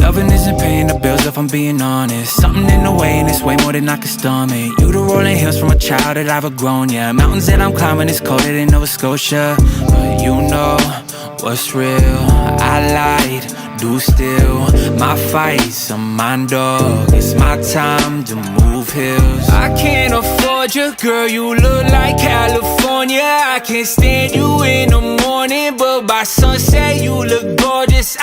Loving isn't paying the bills if I'm being honest. Something in the way and it's way more than I can stomach. You the rolling hills from a child that I've outgrown, yeah. Mountains that I'm climbing is colder than Nova Scotia. But you know what's real. I lied, do still. My fight's a mind dog. It's my time to move hills. I can't afford you, girl, you look like California. I can't stand you in the morning, but by sunset you look gorgeous.